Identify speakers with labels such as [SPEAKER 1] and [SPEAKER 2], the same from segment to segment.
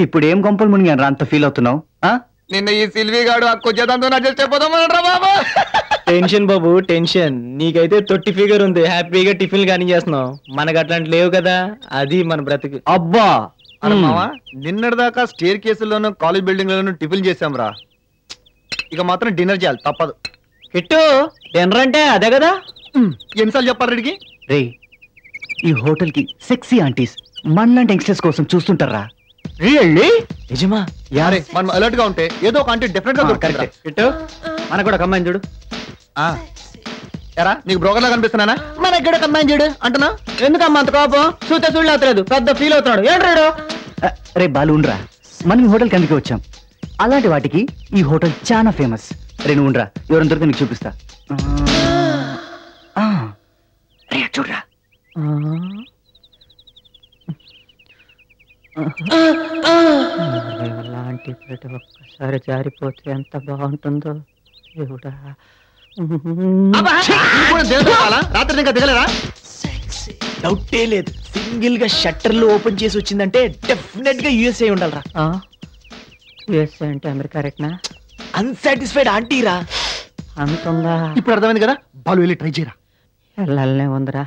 [SPEAKER 1] ఇప్పుడు ఏం గొంపలు మునిగాను అంత ఫీల్ అవుతున్నావు?
[SPEAKER 2] నిన్న ఈ సిల్వి గాడు అడ్జస్ట్ అయిపోతామన్నాడు రా బాబు.
[SPEAKER 3] టెన్షన్ బాబు టెన్షన్. నీకైతే తొట్టి ఫిగర్ ఉంది, హ్యాపీగా టిఫిన్ కానీ చేస్తున్నావు. మనకు అట్లాంటి లేవు కదా, అది మన బ్రతుకు.
[SPEAKER 1] అబ్బా
[SPEAKER 2] మావా, నిన్నటిదాకా స్టేర్ కేసుల్లోనూ కాలేజ్ బిల్డింగ్ లోనూ టిఫిన్ చేసాం రా. ఇక మాత్రం డిన్నర్ చేయాలి, తప్పదు.
[SPEAKER 3] కిట్టు డిన్నర్ అంటే అదే కదా.
[SPEAKER 2] ఎన్నిసార్లు చెప్పాలి రెడ్డికి?
[SPEAKER 1] రే, ఈ హోటల్ కి సెక్సీ ఆంటీస్ మనలాంటి యంగ్స్టర్స్ కోసం చూస్తుంటారా? రియల్లీ?
[SPEAKER 3] నిజమా?
[SPEAKER 2] యారే, మనం అలర్ట్ గా ఉంటే ఏదో ఒక ఆంటీ డెఫినెట్ గా దొరుకుతుంది.
[SPEAKER 3] కిట్టు మనకు కూడా కమ్మాయిని చూడు.
[SPEAKER 2] ఎరా, నీకు బ్రోకర్ లా కనిపిస్తున్నానా? మన ఎక్కడ కమ్మాయిని చూడు అంటున్నా.
[SPEAKER 3] ఎందుకమ్మా అంత కోపం? చూస్తే చూడలేదు, పెద్ద ఫీల్ అవుతున్నాడు. ఏంట్రాడు?
[SPEAKER 1] రే బాలు ఉండరా, మనం ఈ హోటల్ కి అందుకే వచ్చాం. అలాంటి వాటికి ఈ హోటల్ చాలా ఫేమస్. రే నువ్వు ఉండరా, ఎవరైనా దొరికితే నీకు చూపిస్తా. రే చూడరా.
[SPEAKER 3] అలాంటి ప్రతి ఒక్కసారి జారిపోతే ఎంత బాగుంటుందో దేవుడా.
[SPEAKER 2] రాత్రి ఇంకా దిగలేరా?
[SPEAKER 3] డౌటే లేదు, సింగిల్ గా షట్టర్లు ఓపెన్ చేసి వచ్చిందంటే డెఫినెట్ గా యూఎస్ఏ ఉండాలరా. యూఎస్ఏ అంటే అమెరికా రేట్నా? అన్సాటిస్ఫైడ్ ఆంటీరా. అంతుందా?
[SPEAKER 2] ఇప్పుడు అర్థమైంది కదా, బాలు వెళ్ళి ట్రై చేయరా.
[SPEAKER 3] వెళ్ళాలనే ఉందిరా,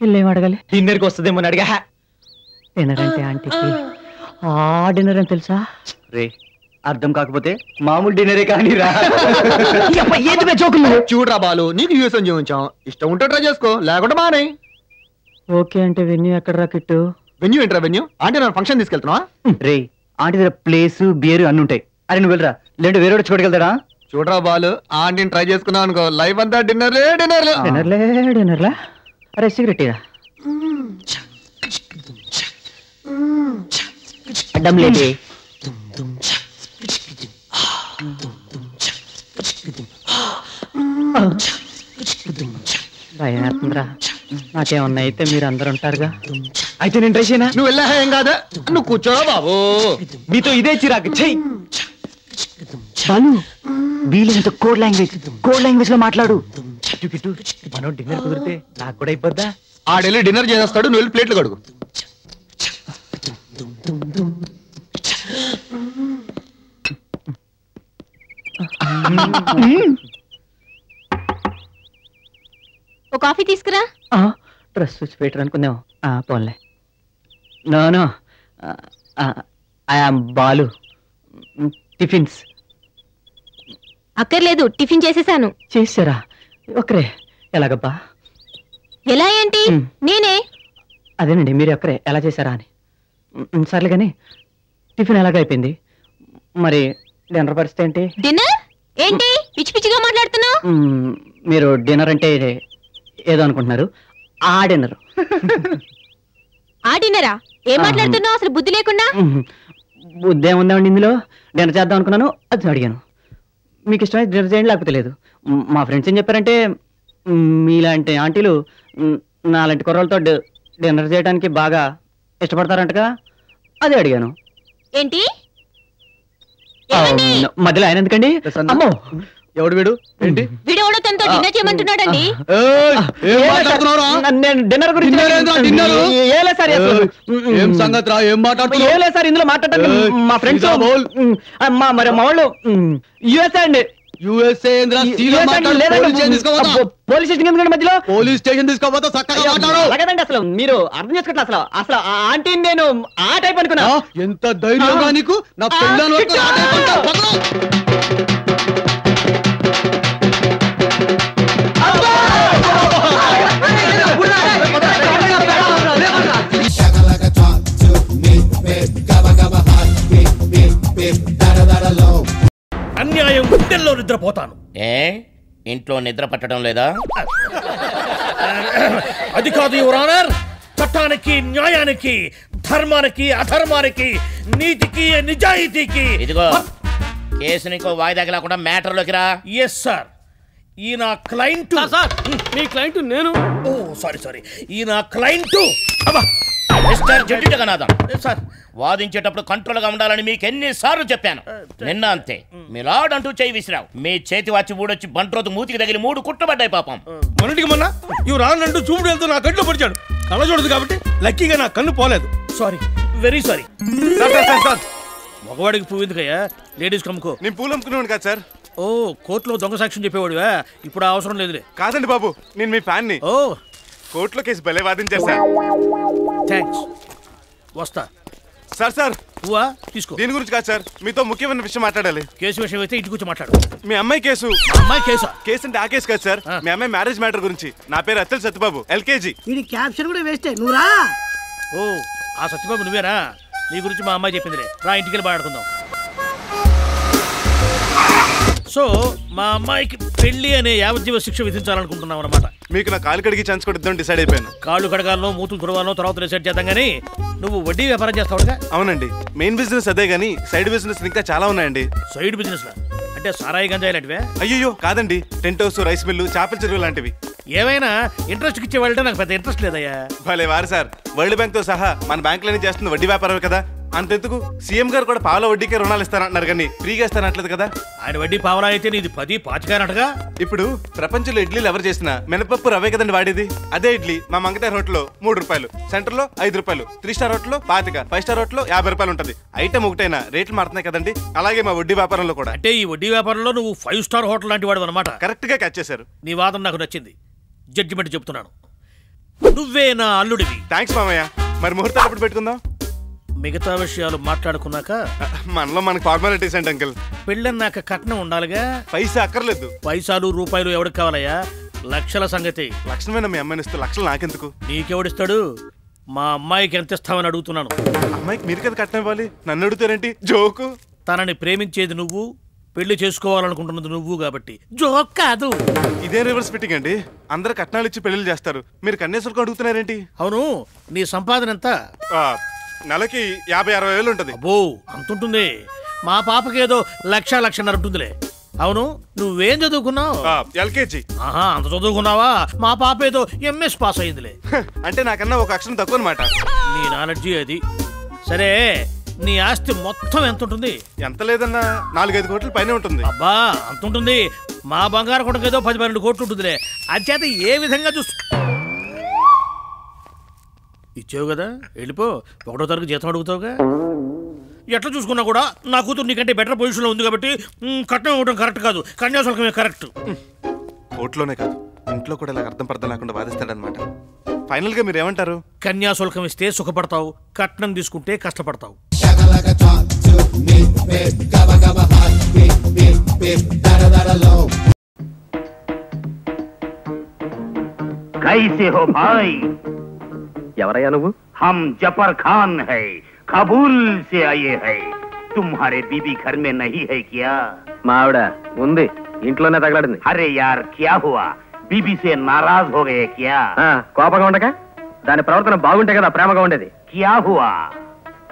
[SPEAKER 3] వీళ్ళేం అడగాలి? డిన్నర్కి వస్తుందేమో అడిగా. డిన్నర్ అంటే ఆంటీకి ఆ డిన్నర్ అని తెలుసా?
[SPEAKER 1] రే, అర్థం కాకపోతే మామూలు డిన్నరే కానీ రా.
[SPEAKER 2] చూడరా బాలు, నీకు యూఎస్ఎం చూపించాం. ఇష్టం ఉంటే ట్రై చేసుకో, లేకుండా మానే.
[SPEAKER 3] ఓకే అంటే వెన్యూ ఎక్కడ రా కిట్టు?
[SPEAKER 2] వెన్యూ ఏంట్రా వెన్యూ? ఆంటీ నన్ను ఫంక్షన్ తీసుకెళ్తున్నావా?
[SPEAKER 1] రే, ఆంటీ దగ్గర ప్లేస్ బియర్ అన్ని ఉంటాయి. అరే నువ్వు వెళ్ళరా, లేదంటే వేరే చూడగలుగుతారా?
[SPEAKER 2] చూడరా బాలు, ఆంటీని ట్రై చేసుకున్నావు అనుకో, లైఫ్ అంతా డిన్నర్లే డిన్నర్లే
[SPEAKER 3] డిన్నర్లే డిన్నర్లా. అరే సిగరెట్ ఇరా. అడ్డం లేదే. భయం వేస్తుందిరా. నాకేమన్నా అయితే మీరు అందరు ఉంటారుగా. అయితే నేను ట్రై చేయనా?
[SPEAKER 2] నువ్వు వెళ్ళా ఏం కాదా, నువ్వు కూర్చోరా బాబు.
[SPEAKER 3] మీతో ఇదే చిరాకు. చెయ్యి
[SPEAKER 1] బాలు, వీళ్ళంత కోడ్ లాంగ్వేజ్ లో మాట్లాడు.
[SPEAKER 3] మనం డిన్నర్ కుదిరితే నాకు కూడా అయిపోద్దా?
[SPEAKER 2] ఆడెళ్ళి డిన్నర్ చేసేస్తాడు, నువ్వు వెళ్ళి ప్లేట్లు కడుగు.
[SPEAKER 4] ఓ కాఫీ తీసుకురా.
[SPEAKER 3] డ్రెస్ చూసి పెట్టరు అనుకుందాం. పోన్లే. No I am Balu. Tiffins
[SPEAKER 4] అక్కర్లేదు, టిఫిన్ చేసేసాను.
[SPEAKER 3] చేసారా? ఒకరే ఎలాగబ్బా?
[SPEAKER 4] ఎలా ఏంటి? నేనే.
[SPEAKER 3] అదేనండి, మీరు ఒక్కరే ఎలా చేశారా అని. సర్లే కానీ టిఫిన్ ఎలాగ అయిపోయింది, మరి డిన్నర్ పరిస్థితి ఏంటి?
[SPEAKER 4] డిన్నర్ ఏంటి పిచ్చి పిచ్చిగా మాట్లాడుతున్నావు?
[SPEAKER 3] మీరు డిన్నర్ అంటే ఏదో అనుకుంటున్నారు. ఆ డిన్నర్.
[SPEAKER 4] ఆ డిన్నరా? ఏం మాట్లాడుతున్నావు అసలు బుద్ధి లేకుండా?
[SPEAKER 3] బుద్ధి ఏముందండి ఇందులో? డిన్నర్ చేద్దాం అనుకున్నాను, అది అడిగాను. మీకు ఇష్టమైతే డిన్నర్ చేయండి, లేకపోతే లేదు. మా ఫ్రెండ్స్ ఏం చెప్పారంటే మీలాంటి ఆంటీలు నాలాంటి కుర్రలతో డిన్నర్ చేయడానికి బాగా ఇష్టపడతారంటగా, అదే అడిగాను.
[SPEAKER 4] ఏంటి?
[SPEAKER 3] మధ్యలో ఆయన ఎందుకండి? అమ్మో,
[SPEAKER 2] ఎవడు వీడు? ఏంటి
[SPEAKER 4] వీడెవడో తనతో డిన్నర్ చేయమంటున్నాడండి.
[SPEAKER 3] నేను డిన్నర్ గురించి ఇందులో మాట్లాడటం మా ఫ్రెండ్స్ మరి మా వాళ్ళు యుఎస్ఏ అండి. పోలీస్ స్టేషన్ ఎందుకంటే మధ్యలో?
[SPEAKER 2] పోలీస్ స్టేషన్ తీసుకోపోతే
[SPEAKER 3] అలాగేనండి, అసలు మీరు అర్థం చేసుకోవట్లే. అసలు ఆంటీ నేను ఆ టైప్ అనుకున్నా.
[SPEAKER 2] ఎంత ధైర్యంగా నీకు? నా పిల్లలు
[SPEAKER 5] అన్యాయం గుండెల్లో నిద్రపోతాను.
[SPEAKER 6] ఇంట్లో నిద్ర పట్టడం లేదా?
[SPEAKER 5] అది కాదు యువర్ ఆనర్. చట్టానికి, న్యాయానికి, ధర్మానికి, అధర్మానికి, నీతికి, నిజాయితీకి.
[SPEAKER 6] ఇదిగో కేసు నీకు వాయిదాకి లేకుండా మ్యాటర్లోకి రా.
[SPEAKER 5] Yes sir. ఈ నా క్లయింట్.
[SPEAKER 7] సార్ మీ క్లయింట్ నేను.
[SPEAKER 5] Oh sorry. ఈ నా client
[SPEAKER 6] mister judge Jagannatham sir, వాదించేటప్పుడు కంట్రోల్ గా ఉండాలని మీకు ఎన్నిసార్లు చెప్పాను. నిన్న అంతే, మీ లాడ్ అంటూ చేయి విసిరావు. మీ చేతి వచ్చి ఊడొచ్చి బంట్రోతు మూతికి తగిలి 3 కుట్టబడ్డాయి పాపం.
[SPEAKER 7] మొన్నటికి మొన్న ఇవి రానంటూ చూపుడు వెళ్తూ నా కళ్ళు పొడిచాడు. కళ్ళ చూడదు కాబట్టి లక్కీగా నా కన్ను పోలేదు.
[SPEAKER 5] Sorry, very sorry. మగవాడికి పువ్వు ఎందుకయ్యా, లేడీస్ కమ్ముకో.
[SPEAKER 7] నేను పూలు అమ్ముకునేవాడు కాదు సార్.
[SPEAKER 5] ఓ, కోర్టులో దొంగ సాక్ష్యం చెప్పేవాడివా? ఇప్పుడు ఆ అవసరం లేదులే.
[SPEAKER 7] కాదండి బాబు, నేను మీ ఫ్యాన్ని.
[SPEAKER 5] ఓ,
[SPEAKER 7] కోర్టులో కేసు భలే వాదించారు సార్.
[SPEAKER 5] థ్యాంక్స్, వస్తా.
[SPEAKER 7] సార్ సార్
[SPEAKER 5] పువ్వా తీసుకో.
[SPEAKER 7] దీని గురించి కాదు సార్, మీతో ముఖ్యమైన విషయం మాట్లాడాలి.
[SPEAKER 5] కేసు విషయం అయితే ఇంటికి వచ్చి మాట్లాడు.
[SPEAKER 7] మీ అమ్మాయి కేసు.
[SPEAKER 5] అమ్మాయి కేసా?
[SPEAKER 7] కేసు అంటే ఆ కేసు కాదు సార్, మీ అమ్మాయి మ్యారేజ్ మ్యాటర్ గురించి. నా పేరు అత్తల్ సత్యబాబు, LKG.
[SPEAKER 8] ఇది క్యాప్షన్ కూడా వేస్తే నువ్వురా.
[SPEAKER 5] ఓ, ఆ సత్యబాబు నువ్వేనా? నీ గురించి మా అమ్మాయి చెప్పిందిలే, రా ఇంటికి వెళ్ళి మాట్లాడుకుందాం. సో మా అమ్మాయికి పెళ్లి అనే యావజ్జీవ శిక్ష విధించాలనుకుంటున్నాం అన్నమాట.
[SPEAKER 7] మీకు నా కాలు కడిగి ఛాన్స్ కూడా ఇద్దాం డిసైడ్ అయిపోయాను.
[SPEAKER 5] కాళ్ళు కడగాలను, మూతులు తుడవాలను తర్వాత డిసైడ్ చేద్దాం. కానీ నువ్వు వడ్డీ వ్యాపారం చేస్తావుగా?
[SPEAKER 7] అవునండి, మెయిన్ బిజినెస్ అదే గానీ సైడ్ బిజినెస్ ఇంకా చాలా ఉన్నాయండి.
[SPEAKER 5] సైడ్ బిజినెస్ లా అంటే సారాయి గంజాయి లాంటివే?
[SPEAKER 7] అయ్యో కాదండి, టెంట్ హౌస్, రైస్ మిల్లు, చేపల చెరువు లాంటివి.
[SPEAKER 5] ఏమైనా ఇంట్రెస్ట్ ఇచ్చే వాళ్ళంటే నాకు పెద్ద ఇంట్రెస్ట్ లేదయ్యా.
[SPEAKER 7] భలే వారు సార్, వరల్డ్ బ్యాంక్ తో సహా మన బ్యాంకులోనే చేస్తుంది వడ్డీ వ్యాపారమే కదా. అంతెందుకు సీఎం గారు కూడా పావుల వడ్డీకే రుణాలు ఇస్తానంటున్నారు కానీ ఫ్రీగా ఇస్తానట్లేదు కదా.
[SPEAKER 5] ఆయన వడ్డీ పావలా అయితే నీది 10, 25 అన్నట్టుగా.
[SPEAKER 7] ఇప్పుడు ప్రపంచంలో ఇడ్లీలు ఎవరు చేసినా మినపప్పు రవే కదండి వాడేది. అదే ఇడ్లీ మా మంగతార్ హోటల్లో 3 రూపాయలు, సెంటర్ లో 5 రూపాయలు, 3 స్టార్ హోటల్లో 25, 5 స్టార్ హోటల్లో 50 రూపాయలు ఉంటుంది. ఐటమ్ ఒకటైనా రేట్లు మారుతున్నాయి కదండి. అలాగే మా వడ్డీ వ్యాపారంలో కూడా.
[SPEAKER 5] అంటే ఈ వడ్డీ వ్యాపారంలో నువ్వు 5 స్టార్ హోటల్ లాంటి వాడు అనమాట.
[SPEAKER 7] కరెక్ట్ గా క్యాచ్ చేశారు.
[SPEAKER 5] నీ వాదన నాకు నచ్చింది, జడ్జిమెంట్ చెప్తున్నాను. నువ్వే నా అల్లుడివి.
[SPEAKER 7] థ్యాంక్స్ మామయ్య. మరి ముహూర్తాలు ఎప్పుడు పెట్టుకుందాం?
[SPEAKER 5] మిగతా విషయాలు మాట్లాడుకున్నాక.
[SPEAKER 7] మనలో మనకు ఫార్మాలిటీస్ అండి అంకుల్.
[SPEAKER 5] పెళ్ళన్నాక కట్నం ఉండాలిగా.
[SPEAKER 7] పైసా అక్కర్లేదు.
[SPEAKER 5] పైసాలు రూపాయలు ఎవరికి కావాలయ్యా? లక్షల సంగతి.
[SPEAKER 7] లక్షణమైన మీ అమ్మాయిని ఇస్తే లక్షలు నాకెందుకు?
[SPEAKER 5] నీకెవడిస్తాడు? మా అమ్మాయికి ఎంత ఇస్తామని అడుగుతున్నాను.
[SPEAKER 7] అమ్మాయికి మీరు కదా కట్నం ఇవ్వాలి, నన్ను అడుగుతారేంటి? జోకు.
[SPEAKER 5] తనని ప్రేమించేది నువ్వు, పెళ్లి చేసుకోవాలనుకుంటున్నది నువ్వు కాబట్టి జోక్ కాదు.
[SPEAKER 7] ఇదే రివర్స్ ఫిట్టింగ్ అండి. అందరు కట్నాలు ఇచ్చి పెళ్లి చేస్తారు, మీరు కన్యాశుల్కం అడుగుతున్నారేంటి?
[SPEAKER 5] అవును, నీ సంపాదన ఎంత?
[SPEAKER 7] నెలకి 50-60 వేలు ఉంటుంది.
[SPEAKER 5] అబ్బో, అంతుంటుంది. మా పాపకేదో 1,00,000-1,50,000 ఉంటుందిలే. అవును, నువ్వేం చదువుకున్నావు?
[SPEAKER 7] LKG.
[SPEAKER 5] ఆహా, అంత చదువుకున్నావా? మా పాప ఏదో MS పాస్ అయిందిలే.
[SPEAKER 7] అంటే నాకన్నా ఒక అక్షరం తక్కువ అనమాట.
[SPEAKER 5] నీ నాలెడ్జి అది. సరే, నీ ఆస్తి మొత్తం ఎంత ఉంటుంది?
[SPEAKER 7] ఎంత లేదన్నా 4-5 కోట్ల పైన ఉంటుంది.
[SPEAKER 5] అబ్బా, అంత ఉంటుంది. మా బంగారు కొడుకు ఏదో 10-12 కోట్లు ఉంటుందిలే. అంచేత ఏ విధంగా ఇచ్చావు కదా, వెళ్ళిపో. 1వ తరగతి జీతం అడుగుతావుగా. ఎట్లా చూసుకున్నా కూడా నా కూతురు నీకంటే బెటర్ పొజిషన్లో ఉంది కాబట్టి కట్నం ఇవ్వడం కరెక్ట్ కాదు, కన్యాశుల్కమే కరెక్ట్.
[SPEAKER 7] కోర్టులోనే కాదు, ఇంట్లో కూడా ఇలా అర్థం పర్థం లేకుండా వాదిస్తాడనమాట. ఫైనల్ గా మీరు ఏమంటారు?
[SPEAKER 5] కన్యాశుల్కం ఇస్తే సుఖపడతావు, కట్నం తీసుకుంటే కష్టపడతావు.
[SPEAKER 9] कैसे हो भाई?
[SPEAKER 3] ఎవరయ్యా నువ్వు?
[SPEAKER 9] हम जफर खान है, काबुल से आए हैं. तुम्हारे बीबी घर में नहीं है क्या?
[SPEAKER 3] మా ఆవిడ ఉంది, ఇంట్లోనే తగలడింది.
[SPEAKER 9] अरे यार क्या हुआ? बीबी से नाराज हो गए क्या?
[SPEAKER 3] కోపంగా ఉండక దాని ప్రవర్తన బాగుంటే కదా ప్రేమగా ఉండేది.
[SPEAKER 9] क्या हुआ?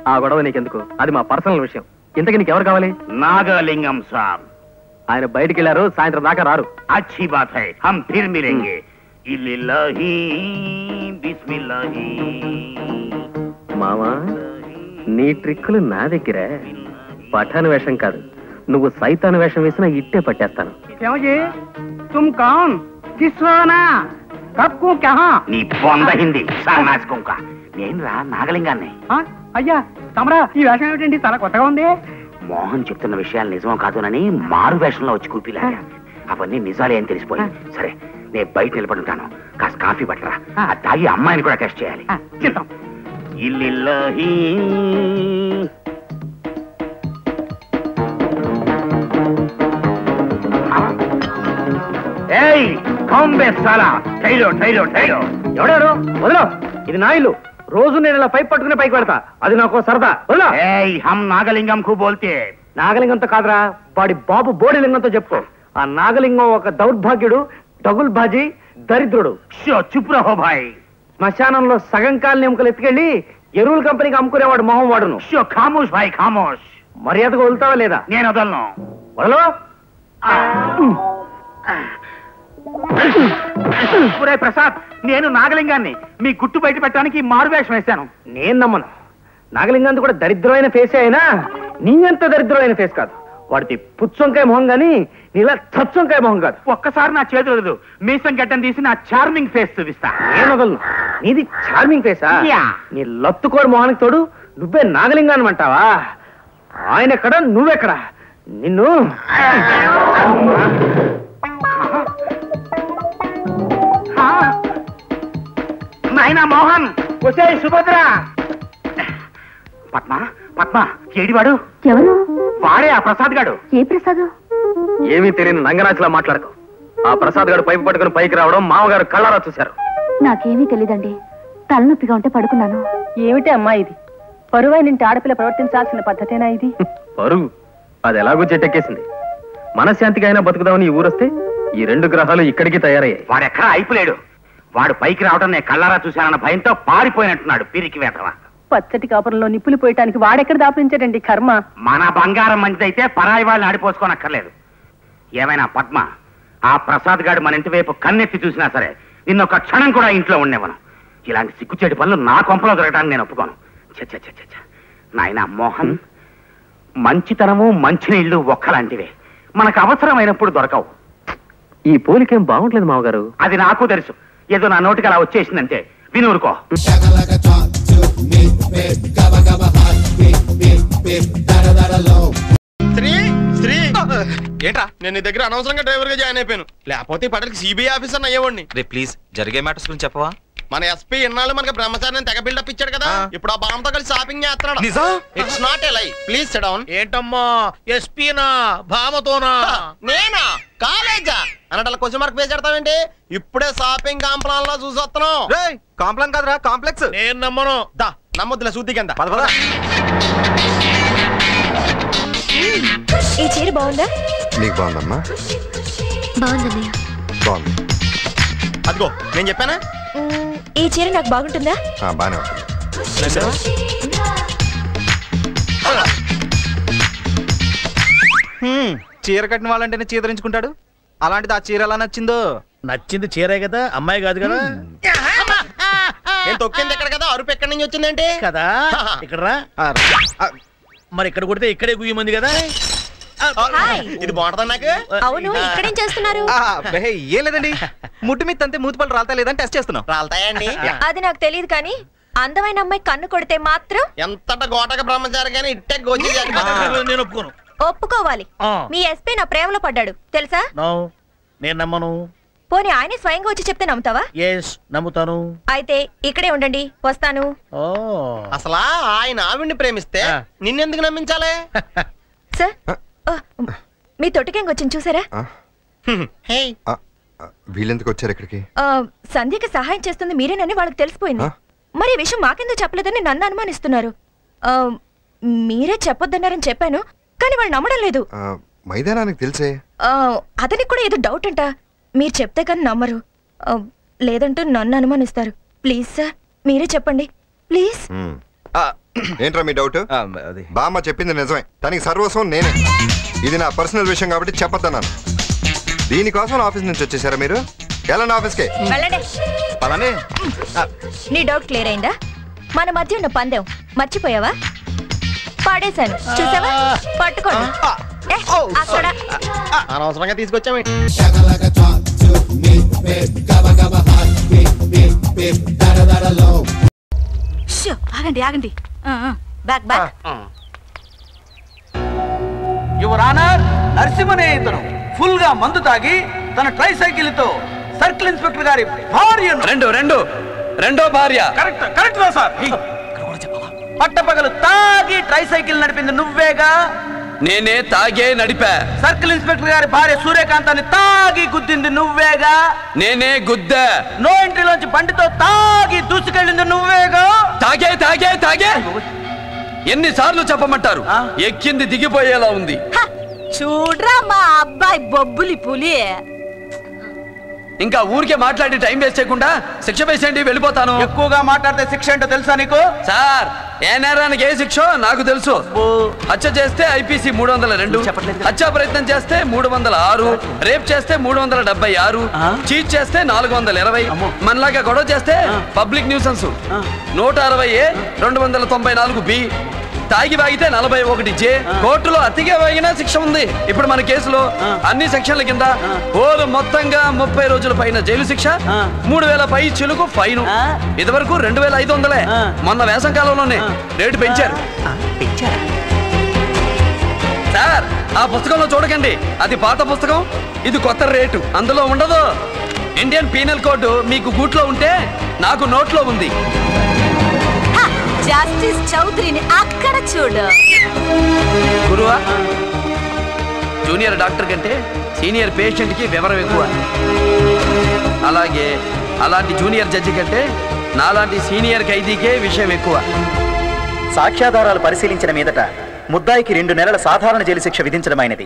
[SPEAKER 3] ఆ గొడవ నీకెందుకు, అది మా పర్సనల్ విషయం. ఇంతకీ నీకెవరు కావాలి?
[SPEAKER 9] नागलिंगम साहब.
[SPEAKER 3] ఆయన బయటికి వెళ్ళారు, సాయంత్రం దాకా రారు.
[SPEAKER 9] अच्छी बात है, हम फिर मिलेंगे. इल्लिल्लाही बिस्मिल्लाही.
[SPEAKER 3] మామా, నీ ట్రిక్కులు నా దగ్గర. పఠాను వేషం కాదు, నువ్వు సైతాను వేషం వేసినా ఇట్టే పట్టేస్తాను.
[SPEAKER 8] तुम कौन? किसना? कब को कहां?
[SPEAKER 9] నీ బొంద హిందీ సన్నాసికొంక. నేను రా నాగలింగాన్ని.
[SPEAKER 8] అయ్యా తమరా, ఈ వేషం ఏమిటండి, చాలా కొత్తగా ఉంది.
[SPEAKER 9] మోహన్ చెప్తున్న విషయాలు నిజమో కాదునని మారు వేషంలో వచ్చి కూపిలాగా. అవన్నీ నిజాలే అని తెలిసిపోయి. సరే, నేను బయట నిలబడి ఉంటాను, కాస్త కాఫీ పట్టరా. అది తాగి అమ్మాయిని కూడా టెస్ట్ చేయాలి.
[SPEAKER 8] చిత్తం.
[SPEAKER 9] ఇల్లిల్లాహీ. ఏయ్ కాంబే సాలా, టైలో టైలో టైలో.
[SPEAKER 3] ఎవడారు? వదలో, ఇది నా ఇల్లు. రోజు నేను ఇలా పైప్ పట్టుకుని పైకి పెడతా, అది నాకు సరదా. వదలో.
[SPEAKER 9] ఏయ్ హమ్ నాగలింగం కు బోల్తే.
[SPEAKER 3] నాగలింగంతో కాదురా, వాడి బాబు బోడిలింగంతో చెప్పుకో. ఆ నాగలింగం ఒక దౌర్భాగ్యుడు, దగుల్బాజీ, దరిద్రుడు.
[SPEAKER 9] చుప్ రహో భాయ్.
[SPEAKER 3] శ్మశానంలో సగం కాలని ఎముకలు ఎత్తుకెళ్ళి ఎరువుల కంపెనీకి అమ్ముకునేవాడు మొహం వాడును.
[SPEAKER 9] ఖామోష్ భాయ్ ఖామోష్.
[SPEAKER 3] మర్యాదగా వదులుతావా లేదా?
[SPEAKER 9] నేను వదలను.
[SPEAKER 3] వదలో.
[SPEAKER 9] ప్రసాద్, నేను నాగలింగాన్ని మీ గుట్టు బయట పెట్టడానికి మారు వేషం వేశాను.
[SPEAKER 3] నేను నమ్మను. నాగలింగాంది కూడా దరిద్రమైన ఫేసే అయినా నీ అంత దరిద్రమైన ఫేస్ కాదు. వాడిది పుచ్చంకాయ మొహం గాని నీలా చచ్చంకాయ మొహం కాదు.
[SPEAKER 9] ఒక్కసారి నా చేతులు వదలు, మీసం గడ్డం తీసి నా చార్మింగ్ ఫేస్ చూపిస్తా.
[SPEAKER 3] నేను వదలను. నీది చార్మింగ్ ఫేసా? నీ లత్తుకోరు మొహానికి తోడు నువ్వే నాగలింగాన్ని అంటావా?
[SPEAKER 8] ఆయన ఎక్కడ నువ్వెక్కడ నిన్ను నాయనా మోహన్ వచ్చే సుభద్ర
[SPEAKER 9] పద్మ పద్మ ఏడివాడు
[SPEAKER 10] ఎవరు?
[SPEAKER 9] వాడే ఆ ప్రసాద్ గాడు.
[SPEAKER 10] ఏ ప్రసాద్?
[SPEAKER 9] ఏమీ తెలియని నంగనాచిలా మాట్లాడకు. ఆ ప్రసాద్ గారు పైపు పట్టుకుని పైకి రావడం మామగారు కళ్ళారా చూశారు.
[SPEAKER 10] నాకేమీ తెలీదండి. తలనొప్పిగా ఉంటే పడుకున్నాను.
[SPEAKER 11] ఏమిటి అమ్మా ఇది? పరువైన ఇంటి ఆడపిల్ల ప్రవర్తించాల్సిన పద్ధతేనా ఇది?
[SPEAKER 9] పరుగు అది ఎలాగో చెట్టెక్కేసింది. మనశ్శాంతికి అయినా బతుకుదామని ఈ ఊరొస్తే ఈ 2 గ్రహాలు ఇక్కడికి తయారయ్యాయి. వాడెక్కడా అయిపోలేడు. వాడు పైకి రావడం నేను కళ్ళారా చూశానన్న భయంతో పారిపోయినట్టున్నాడు. పిరికి వేతవా.
[SPEAKER 11] పచ్చటి కాపురంలో నిప్పులు పోయటానికి వాడెక్కడ దాపించాడండి కర్మ.
[SPEAKER 9] మన బంగారం మంచిదైతే పరాయి వాళ్ళని ఆడిపోసుకోనక్కర్లేదు. ఏమైనా పద్మ, ఆ ప్రసాద్ గారు మన ఇంటి వైపు కన్నెత్తి చూసినా సరే నిన్నొక్క క్షణం కూడా ఇంట్లో ఉండేవను. ఇలాంటి సిగ్గుచేటి పనులు నా కొంపలో దొరకడానికి నేను ఒప్పుకోను. చచ్చ నాయనా మోహన్, మంచితనము మంచినీళ్లు ఒక్కలాంటివే. మనకు అవసరమైనప్పుడు దొరకవు. ఈ పోలికేం బాగుంటలేదు మావగారు. అది నాకు తెలుసు. ఏదో నా నోటికి అలా వచ్చేసిందంటే వినూరుకో.
[SPEAKER 2] ఏంట్రా నేను నీ దగ్గర అనవసరంగా డ్రైవర్ గా జాయిన్ అయిపోయాను. లేకపోతే ఈ పటలకి సిబిఐ ఆఫీసర్ అయ్యేవాడిని.
[SPEAKER 12] రే ప్లీజ్ జరిగే మ్యాటర్స్ గురించి చెప్పవా?
[SPEAKER 2] మన ఎస్పీ ఇన్నాళ్ళు మనకి బ్రహ్మచారిని తెగ బిల్డప్ ఇచ్చాడు కదా. ఇప్పుడు ఆ బాంబుతో కలిసి షాపింగ్ చేస్తున్నాడు. ఇట్స్ నాట్ ఏ లై. Please SIT down.
[SPEAKER 5] ఏంటమ్మా ఎస్పీనా భామతోనా?
[SPEAKER 2] నేనా? కాలేజా అన్నట్టు క్వశ్చన్ మార్క్ పేజ్ పెడతావేంటి? ఇప్పుడే షాపింగ్ కాంప్లాన్ లో చూసి వస్తున్నాం.
[SPEAKER 12] కాంప్లాన్ కాదురా కాంప్లెక్స్.
[SPEAKER 5] నేను నమ్మను.
[SPEAKER 2] దా నమ్మొద్దులే సూది కింద.
[SPEAKER 4] ఈ చీర బాగుందా?
[SPEAKER 13] నీకు బాగుందమ్మా?
[SPEAKER 4] బాగుందన్నయ్య.
[SPEAKER 13] బాగుంది.
[SPEAKER 2] అదిగో నేను చెప్పానా?
[SPEAKER 4] ఈ చీర నాకు బాగుంటుందా?
[SPEAKER 13] బానే ఉంటుంది.
[SPEAKER 12] చీర కట్టిన వాళ్ళంటేనే చీదరించుకుంటాడు. అలాంటిది ఆ చీర ఎలా నచ్చిందో?
[SPEAKER 5] నచ్చింది చీరే కదా, అమ్మాయి కాదు కదా.
[SPEAKER 2] నేను తొక్కింది ఎక్కడ కదా, అరుపు ఎక్కడి నుంచి వచ్చిందేంటి
[SPEAKER 5] కదా? ఇక్కడ రా. మరి ఇక్కడ కొడితే ఇక్కడే గుయ్యమంది కదా.
[SPEAKER 2] ఇది బాగుంటుందా నాకు?
[SPEAKER 4] అవును, ఇక్కడేం చేస్తున్నారు?
[SPEAKER 12] ఏం లేదండి, ముట్టు మీద అంతే మూతిపళ్ళు రాలతా లేదని టెస్ట్ చేస్తున్నాం.
[SPEAKER 2] రాలతాయండి?
[SPEAKER 4] అది నాకు తెలియదు కానీ అందమైన అమ్మాయి కన్ను కొడితే మాత్రం
[SPEAKER 2] ఎంత గోటక బ్రహ్మచారి కానీ ఇట్టే గోచి
[SPEAKER 5] నేను ఒప్పుకోను.
[SPEAKER 4] ఒప్పుకోవాలి. మీ ఎస్పీ నా ప్రేమలో పడ్డాడు తెలుసా?
[SPEAKER 5] నేను నమ్మను.
[SPEAKER 4] పోనీ ఆయన స్వయంగా వచ్చి చెప్తే నమ్ముతావా?
[SPEAKER 5] ఎస్ నమ్ముతాను.
[SPEAKER 4] అయితే ఇక్కడే ఉండండి, వస్తాను.
[SPEAKER 2] అసలా ఆయన ఆవిడ్ని ప్రేమిస్తే నిన్నెందుకు నమ్మించాలి?
[SPEAKER 4] సార్ మీ తొట్టికేంగ్ వచ్చింది చూసారా?
[SPEAKER 13] వీళ్ళెందుకు వచ్చారు ఇక్కడికి?
[SPEAKER 4] సంధ్యకి సహాయం చేస్తుంది మీరేనని వాళ్ళకి తెలిసిపోయింది. మరి ఈ విషయం మాకెందుకు చెప్పలేదని నన్ను అనుమానిస్తున్నారు. మీరే చెప్పొద్దన్నారని చెప్పాను కానీ వాళ్ళు నమ్మడం లేదు.
[SPEAKER 13] మైదానానికి తెలిసే
[SPEAKER 4] అతనికి కూడా ఏదో డౌట్ అంట. మీరు చెప్తే కానీ నమ్మరు, లేదంటూ నన్ను అనుమానిస్తారు. ప్లీజ్ సార్ మీరే చెప్పండి ప్లీజ్.
[SPEAKER 13] ఏంట్రా మీ డౌట్? బామ్మ చెప్పింది నిజమే, తనకి సర్వస్వం నేనే. ఇది నా పర్సనల్ విషయం కాబట్టి చెప్పొద్దన్నాను. దీనికోసం ఆఫీస్ నుంచి వచ్చేసారా మీరు? వెళ్ళండి ఆఫీస్కి.
[SPEAKER 4] వెళ్ళండి. నీ డౌట్ క్లియర్ అయిందా? మన మధ్య ఉన్న పందెం మర్చిపోయావా? పాడేశాను చూసావా? పట్టుకోండి. అక్కడ
[SPEAKER 2] అనవసరంగా తీసుకొచ్చామే.
[SPEAKER 11] ఆగండి ఆగండి. Back back.
[SPEAKER 8] యువర్ ఆనర్, నరసింహనే ఇతను ఫుల్ గా మందు తాగి తన ట్రై సైకిల్ తో సర్కిల్ ఇన్స్పెక్టర్ గారి భార్య రెండో భార్య కరెక్ట్ సార్. పట్టపగలు తాగి ట్రై సైకిల్ నడిపింది నువ్వేగా?
[SPEAKER 14] నేనే తాగే నడిపా.
[SPEAKER 8] సర్కిల్ ఇన్స్పెక్టర్ గారి భార్య సూర్యకాంతాన్ని తాగి గుద్దింది నువ్వేగా?
[SPEAKER 14] నేనే గుద్దా.
[SPEAKER 8] నో ఎంట్రీలోంచి బండితో తాగి దూసుకెళ్ళింది నువ్వేగా?
[SPEAKER 14] తాగే తాగే తాగే ఎన్నిసార్లు చెప్పమంటారు? ఎక్కింది దిగిపోయేలా ఉంది.
[SPEAKER 11] చూడ్రా మా అబ్బాయి బొబ్బులి పులి.
[SPEAKER 14] ఇంకా ఊరికే మాట్లాడి టైం వేస్ట్ చేయకుండా శిక్ష వేసేయండి, వెళ్ళిపోతాను.
[SPEAKER 8] ఎక్కువగా మాట్లాడితే శిక్ష ఏంటో తెలుసా నీకు?
[SPEAKER 14] సార్ ఏ నేరానికి ఏ శిక్ష నాకు తెలుసు. హత్య చేస్తే ఐపీసీ 302, హత్యా ప్రయత్నం చేస్తే 306, రేప్ చేస్తే 376, చీట్ చేస్తే 420, మనలాగా గొడవ చేస్తే పబ్లిక్ న్యూసెన్స్ 160A, 294B, తాగి వాగితే 41J, కోర్టులో అతిగా వాగినా శిక్ష ఉంది. ఇప్పుడు మన కేసులో అన్ని సెక్షన్ల కింద ఓరు మొత్తంగా 30 రోజుల పైన జైలు శిక్ష, 3000 పై చిలుకు ఫైన్. ఇదివరకు 2500. మొన్న వేసంకాలంలోనే రేటు పెంచారు. సార్ ఆ పుస్తకంలో చూడకండి, అది పాత పుస్తకం, ఇది కొత్త రేటు. అందులో ఉండదు. ఇండియన్ పీనల్ కోడ్ మీకు గూట్లో ఉంటే నాకు నోట్లో ఉంది.
[SPEAKER 15] జస్టిస్ చౌదరిని అక్కడ చూడు.
[SPEAKER 14] గురువా, జూనియర్ డాక్టర్ కంటే సీనియర్ పేషెంట్ కి వివరం ఎక్కువ. అలాగే అలాంటి జూనియర్ జడ్జి కంటే నాలాంటి సీనియర్ ఖైదీకే విషయం ఎక్కువ.
[SPEAKER 1] సాక్ష్యాధారాలు పరిశీలించిన మీదట ముద్దాయికి 2 నెలల సాధారణ జైలు శిక్ష విధించడమైనది.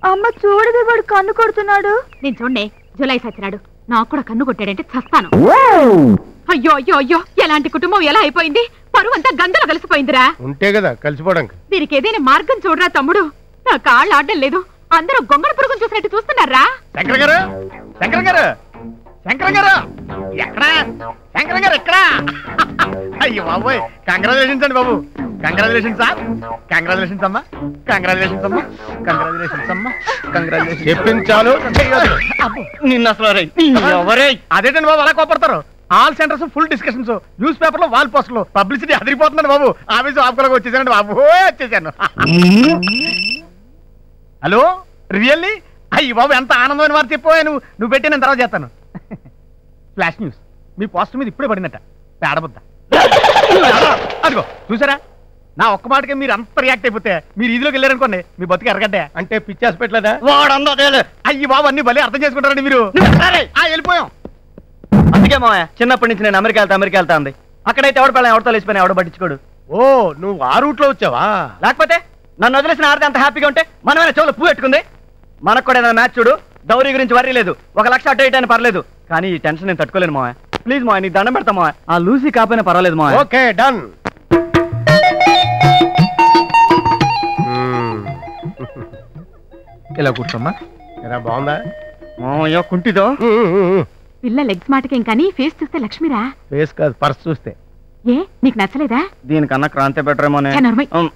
[SPEAKER 10] అమ్మ చూడవే, వాడు కన్ను కొడుతున్నాడు.
[SPEAKER 11] నేను చూడండి, జులై సచ్చినాడు, నాకు కూడా కన్ను కొట్టాడంటే చస్తాను. అయ్యో అయ్యో అయ్యో, ఎలాంటి కుటుంబం ఎలా అయిపోయింది? పరువు అంతా గంగలో కలిసిపోయిందిరా.
[SPEAKER 16] ఉంటే కదా కలిసిపోవడానికి.
[SPEAKER 11] దీనికి ఏదైనా మార్గం చూడరా తమ్ముడు. నా కాళ్ళు ఆడడం లేదు, అందరూ గొంగళ పురుగును చూసినట్టు చూస్తున్నారా?
[SPEAKER 16] శంకర్ గారు, శంకర్ గారు, శంకర్ గారు ఎక్కడా? శంకర్ గారు ఎక్కడా? అయ్యో బాబోయ్, కంగ్రాచులేషన్స్ అండి బాబు. కంగ్రాచులేషన్స్ సార్, కంగ్రాచులేషన్స్ అమ్మా, కంగ్రాచులేషన్స్ అమ్మా, కంగ్రాచులేషన్స్ అమ్మా, కంగ్రాచులేషన్స్. చెప్పించాలు
[SPEAKER 3] నిన్న అసలు
[SPEAKER 16] అదేంటండి బాబు అలా కోపడతారు? All centres full discussions, news paper లో వాల్ పోస్టర్లు, పబ్లిసిటీ అదిరిపోతుందండి బాబు. ఆఫీసు ఆపుకోలేక వచ్చేసానండి బాబు, వచ్చేసాను. Hello, really? అయ్యి బాబు, ఎంత ఆనందమైన వారు చెప్పావు. నువ్వు పెట్టి నేను తర్వాత చేస్తాను. ఫ్లాష్ న్యూస్, మీ పోస్టర్ మీద ఇప్పుడే పడినట్ట పేడబుద్ద. అదిగో చూసారా, నా ఒక్క మాటకే మీరు అంత రియాక్ట్ అయిపోతే మీరు ఈదిలోకి వెళ్ళారనుకోండి, మీ బతుకు ఎరగడ్డే. అంటే పిచ్చేసి పెట్టలేదా? అయ్యి బాబు, అన్ని భలే అర్థం చేసుకుంటారండి మీరు. వెళ్ళిపోయాం.
[SPEAKER 3] అందుకే మావయ్య చిన్నప్పటి నుంచి నేను అమెరికా వెళ్తా ఉంది. అక్కడైతే ఎవడ పిల్లలు ఎవరితో లేచిపోయినా ఎవడ పట్టించుకోడు.
[SPEAKER 16] ఓ, నువ్వు ఆ రూట్ లో వచ్చావా?
[SPEAKER 3] లేకపోతే నన్ను వదిలేసిన ఆడితే అంత హ్యాపీగా ఉంటే మనమైనా చెవులు పువ్వు పెట్టుకుంది. మనకు కూడా ఏదైనా మ్యాచ్ చూడు, దౌరీ గురించి వర్రీ లేదు, 1 లక్ష అటు ఇటు అయినా పర్లేదు, కానీ ఈ టెన్షన్ నేను తట్టుకోలేను మావయ్య. ప్లీజ్ మావయ్య, నీకు దండం పెడతా మావయ్య. ఆ లూసీ కాపోయినా పర్వాలేదు మావయ్య.
[SPEAKER 16] Okay, done. ఇలా కూర్చోమ్మా. ఎలా బాగుందా
[SPEAKER 3] మావయ్య? కుంటిదో
[SPEAKER 11] పిల్ల లెగ్స్ మాటకేం కానీ ఫేస్ చూస్తే లక్ష్మిరా.
[SPEAKER 16] ఫేస్ కాదు, పర్స్ చూస్తే.
[SPEAKER 11] ఏ నీకు నచ్చలేదా?
[SPEAKER 3] దీనికన్నా క్రాంతి బెటరేమోనే.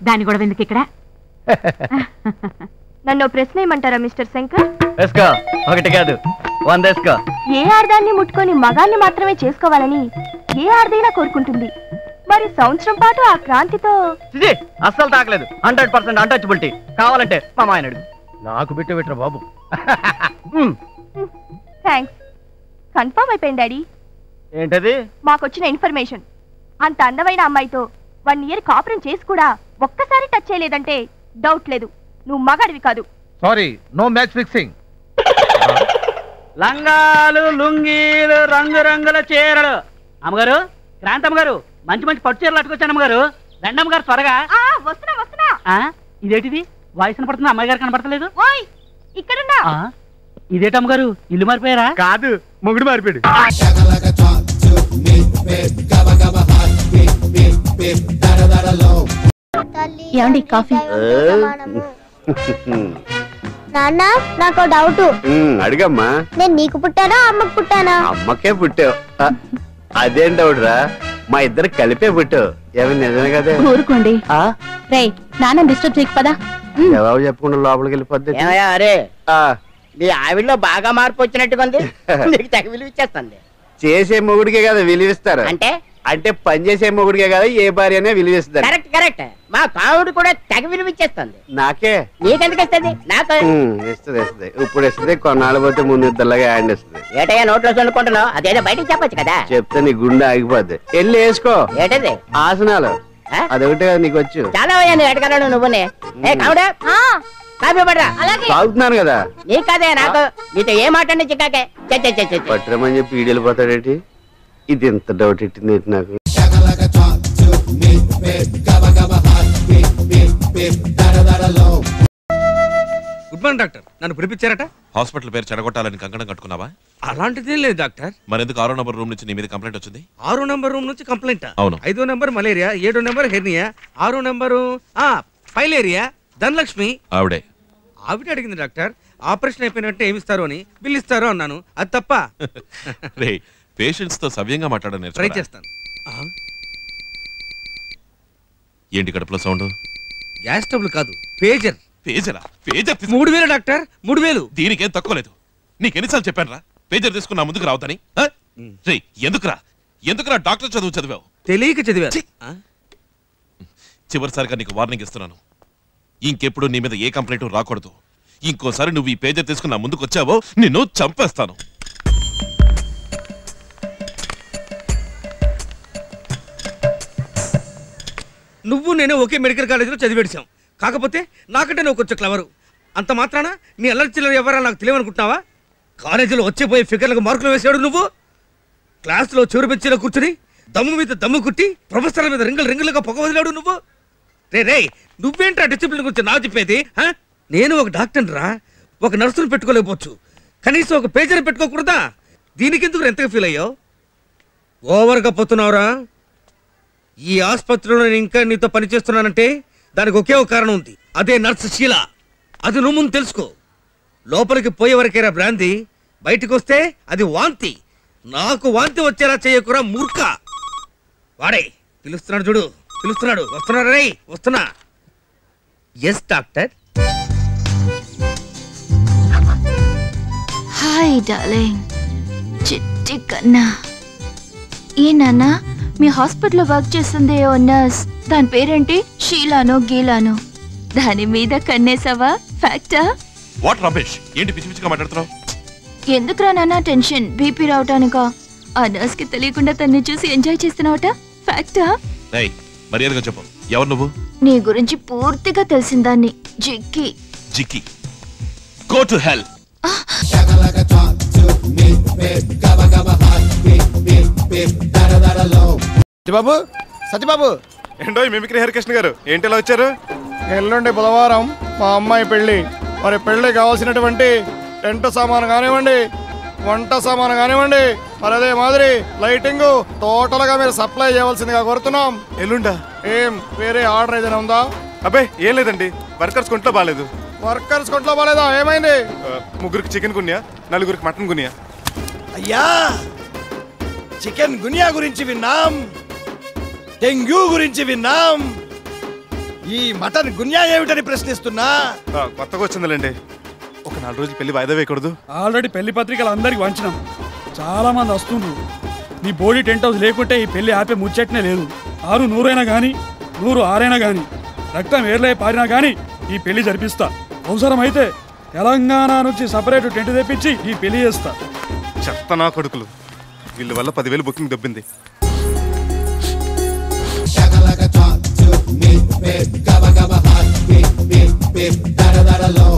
[SPEAKER 11] దాని కూడా ఎందుకు ఇక్కడ?
[SPEAKER 10] నన్ను ప్రశ్న ఏమంటారా మిస్టర్ శంకర్?
[SPEAKER 3] వేసుకో, ఒకటి కాదు 100 వేసుకో.
[SPEAKER 10] ఏ ఆడదాన్ని ముట్టుకొని మగాన్ని మాత్రమే చేసుకోవాలని ఏ ఆడదైనా కోరుకుంటుంది. మరి సంవత్సరం పాటు ఆ క్రాంతితో
[SPEAKER 3] అస్సలు తాకలేదు. 100% అన్టచబిలిటీ. కావాలంటే మా మాయన అడుగు.
[SPEAKER 16] నాకు పెట్టరా బాబు.
[SPEAKER 10] థ్యాంక్స్. కన్ఫర్మ్ అయిపోయింది డాడీ.
[SPEAKER 3] ఏంటది?
[SPEAKER 10] మాకొచ్చిన ఇన్ఫర్మేషన్, అంత అందమైన అమ్మాయితో 1 ఇయర్ కాపురం చేసి కూడా ఒక్కసారి టచ్ చేయలేదంటే డౌట్ లేదు, నువ్వు మగాడివి కాదు.
[SPEAKER 16] Sorry, no match fixing.
[SPEAKER 3] లంగాలు, లుంగీలు, రంగురంగుల చీరలు. అమ్మగారు, క్రాంతమ్మగారు, మంచి మంచి పట్టు చీరలు అట్టుకొచ్చాను అమ్మగారు. రండమ్మగారు త్వరగా.
[SPEAKER 10] వస్తున్నా.
[SPEAKER 3] ఇదేంటిది? వాయిస్ కనపడుతుంది, అమ్మాయి గారు కనపడతలేదు.
[SPEAKER 10] ఇక్కడున్నా.
[SPEAKER 3] ఇదేటమ్మగారు, ఇల్లు మారిపోయారా?
[SPEAKER 16] కాదు, మొగుడు మారిపోయాడు.
[SPEAKER 10] ఏమండి కాఫీ?
[SPEAKER 17] నాన్న, నాకు డౌట్.
[SPEAKER 18] అడిగమ్మా.
[SPEAKER 17] నేను నీకు పుట్టానా అమ్మకు పుట్టానా?
[SPEAKER 18] అమ్మకే పుట్టావు. అదేం డౌట్ రా, మా ఇద్దరు కలిపే పుట్టావు. ఏమైనా నిజమే కదా?
[SPEAKER 11] ఊరుకోండి. రే, నాన్న డిస్టర్బ్ చేయకు పదా.
[SPEAKER 18] జవాబు చెప్పకుండా లోపలికి వెళ్ళిపోద్ది.
[SPEAKER 19] అరే, నీ ఆవిడలో బాగా మార్పు వచ్చినట్టుగా ఉంది. నీకు తెగ విలువ ఇచ్చేస్తుంది.
[SPEAKER 18] చేసే మొగుడికే కదా విలువిస్తారు. అంటే పని చేసే మొగుడికే కదా ఏ భార్య అనే విలువిస్తారు.
[SPEAKER 19] Correct correct. మా కావుడు కూడా తెగ విలువ ఇచ్చేస్తుంది.
[SPEAKER 18] నాకే?
[SPEAKER 19] నీకెందుకు ఇస్తుంది? నాకు
[SPEAKER 18] ఇస్తుంది. ఇప్పుడు ఇస్తుంది, కొన్నాళ్ళు పోతే ముందు ఇద్దరులాగా హ్యాండ్ ఇస్తుంది.
[SPEAKER 19] ఏటయ్యా నోట్లో చల్లుకుంటున్నావు? అదేదో బయటకు చెప్పొచ్చు కదా.
[SPEAKER 18] చెప్తే నీ గుండె ఆగిపోద్ది. వెళ్ళి వేసుకో.
[SPEAKER 19] ఏంటది?
[SPEAKER 18] ఆసనాలు. అదొకటి కదా నీకు వచ్చు.
[SPEAKER 19] చాలా అయ్యాను ఎడగలను నువ్వునే. ఏ కావుడా, కాఫీ పడరా.
[SPEAKER 18] తాగుతున్నాను కదా.
[SPEAKER 19] నీ కాదే నాకు. నీతో ఏ మాట అండి చిక్కాకే.
[SPEAKER 18] పట్టరమని చెప్పి ఈడు వెళ్ళిపోతాడేంటి? ఇది ఎంత డౌట్ ఎట్టింది నాకు.
[SPEAKER 20] Good morning doctor. నన్ను పిలిపించారట?
[SPEAKER 21] హాస్పిటల్ పేరు చెడగొట్టాలని కంకణం కట్టుకున్నావా?
[SPEAKER 20] అలాంటిదేం లేదు డాక్టర్.
[SPEAKER 21] మరెందుకు 6వ నంబర్ రూమ్ నుంచి నీ మీద కంప్లైంట్ వచ్చింది?
[SPEAKER 20] 6వ నంబర్ రూమ్ నుంచి కంప్లైంట్?
[SPEAKER 21] అవును.
[SPEAKER 20] 5వ నంబర్ మలేరియా, 7వ నంబర్ హెర్నియా, 6వ నంబరు ఫైలేరియా, ధనలక్ష్మి.
[SPEAKER 21] ఆవిడే
[SPEAKER 20] అడిగింది డాక్టర్. ఆపరేషన్ అయిపోయినట్టే ఏమిస్తారు అని, బిల్ ఇస్తారు అన్నాను. అది తప్ప.
[SPEAKER 21] రే, పేషెంట్స్ తో సవ్యంగా మాట్లాడని
[SPEAKER 20] ట్రై చేస్తాను.
[SPEAKER 21] ఏంటి కడుపులో సౌండ్?
[SPEAKER 20] గ్యాస్ ట్రబుల్ కాదు, పేజర్.
[SPEAKER 21] పేజరా? Pager
[SPEAKER 20] 3000 doctor, 3000.
[SPEAKER 21] దీనికేం తక్కువ లేదు. నీకెన్నిసార్లు చెప్పాను రా, పేజర్ తీసుకుని నా ముందుకు రావద్దని రే ఎందుకురా డాక్టర్ చదువు చదివావు?
[SPEAKER 20] తెలియక చదివా.
[SPEAKER 21] చివరిసారిగా నీకు వార్నింగ్ ఇస్తున్నాను, ఇంకెప్పుడు నీ మీద ఏ కంప్లైంట్ రాకూడదు. ఇంకోసారి నువ్వు ఈ పేజర్ తీసుకుని నా ముందుకు వచ్చావో నిన్ను చంపేస్తాను.
[SPEAKER 20] నువ్వు నేను ఒకే మెడికల్ కాలేజీలో చదివేసాం. కాకపోతే నాకంటే నువ్వు కొంచెం క్లవరు. అంత మాత్రాన నీ అల్లరి చిల్లర ఎవరా నాకు తెలియనుకుంటున్నావా? కాలేజీలో వచ్చేపోయే ఫిగర్లకు మార్కులు వేసాడు నువ్వు. క్లాసులో చివరి బెంచీలో కూర్చుని దమ్ము మీద దమ్ము కుట్టి ప్రొఫెసర్ల మీద రింగులుగా పొగ వదిలాడు నువ్వు. రే నువ్వేంట్రా డిసిప్లిన్ గురించి నాకు చెప్పేది? నేను ఒక డాక్టర్ రా, ఒక నర్సును పెట్టుకోలేకపోవచ్చు, కనీసం ఒక పేజీని పెట్టుకోకూడదా? దీనికెందుకు ఎంతగా ఫీల్ అయ్యావు? ఓవర్గా పోతున్నావురా. ఈ ఆసుపత్రిలో నేను ఇంకా నీతో పనిచేస్తున్నానంటే దానికి ఒకే ఒక కారణం ఉంది, అదే నర్సు శీల. అది నువ్వు ముందు తెలుసుకో. లోపలికి పోయే వరకేరా బ్రాంతి, బయటకు వస్తే అది వాంతి. నాకు వాంతి వచ్చేలా చేయకురా మూర్ఖ. వాడే పిలుస్తున్నాడు చూడు, పిలుస్తున్నాడు. వస్తున్నాడు రే, వస్తున్నా. Yes doctor.
[SPEAKER 6] హాయ్ డార్లింగ్, చిట్టి కన్నా. ఏ నాన్న, మీ హాస్పిటల్లో వర్క్ చేస్తుంది ఓ నర్స్, దాని పేరేంటి? షీలానో గీలానో, దాని మీద కన్నేసావా? ఫ్యాక్టా?
[SPEAKER 21] వాట్ రమేష్, ఏంటి పిచ్చి పిచ్చిగా మాట్లాడుతున్నావు?
[SPEAKER 6] ఎందుకురా నాన్న టెన్షన్, బీపీ రావటానికా? ఆ నర్స్ కి తెలియకుండా తన్ని చూసి ఎంజాయ్ చేస్తున్నావట? ఫ్యాక్టా?
[SPEAKER 21] ఏయ్, మర్యాదగా చెప్పు, ఎవరు నువ్వు?
[SPEAKER 6] నీ గురించి పూర్తిగా తెలిసిందాన్ని, Jikki.
[SPEAKER 21] Jikki? Go to hell.
[SPEAKER 2] Satyababu, Satyababu.
[SPEAKER 7] ఏంటో మిమిక్రీ హరికృష్ణ గారు, ఏంటి ఇలా వచ్చారు?
[SPEAKER 2] ఎల్లుండి బుధవారం మా అమ్మాయి పెళ్లి. మరి పెళ్లి కావాల్సినటువంటి టెంట్ సామాను కానివ్వండి, వంట సామాను కానివ్వండి, మరి అదే మాదిరి లైటింగ్ టోటల్ గా మీరు సప్లై చేయవలసిందిగా కోరుతున్నాం.
[SPEAKER 7] ఎల్లుండా?
[SPEAKER 2] ఏం వేరే ఆర్డర్ ఏదైనా ఉందా?
[SPEAKER 7] అబ్బే ఏం లేదండి, వర్కర్స్ కొంట్లో బాగాలేదు.
[SPEAKER 2] వర్కర్స్ కొంట్లో బాగాలేదా? ఏమైంది?
[SPEAKER 7] ముగ్గురికి చికెన్ గున్యా, నలుగురికి మటన్ గున్యా.
[SPEAKER 22] అయ్యా, చికెన్ గునియా గురించి విన్నాం, డెంగ్యూ గురించి విన్నాం, ఈ మటన్ గున్యా ఏమిటని ప్రశ్నిస్తున్నా.
[SPEAKER 7] కొత్తగా వచ్చిందిలేండి, ఒక 4 రోజులు పెళ్లి వాయిదా వేయకూడదు?
[SPEAKER 23] ఆల్రెడీ పెళ్లి పత్రికలు అందరికి వంచినాం, చాలా మంది వస్తుండ్రు. మీ బోడీ టెంట్ హౌస్ లేకుంటే ఈ పెళ్లి ఆపే ముచ్చట్నే లేదు. 6 100 గాని 100 6 గాని, రక్తం ఏర్లై పారినా గాని ఈ పెళ్లి జరిపిస్తా. అవసరమైతే తెలంగాణ నుంచి సపరేట్ టెంట్ తెప్పించి ఈ పెళ్లి చేస్తా.
[SPEAKER 7] చెత్త నా కొడుకులు, వీళ్ళ వల్ల 10,000 booking దొబ్బింది.
[SPEAKER 22] Gabba gabba hot, beep beep beep, da da da da low.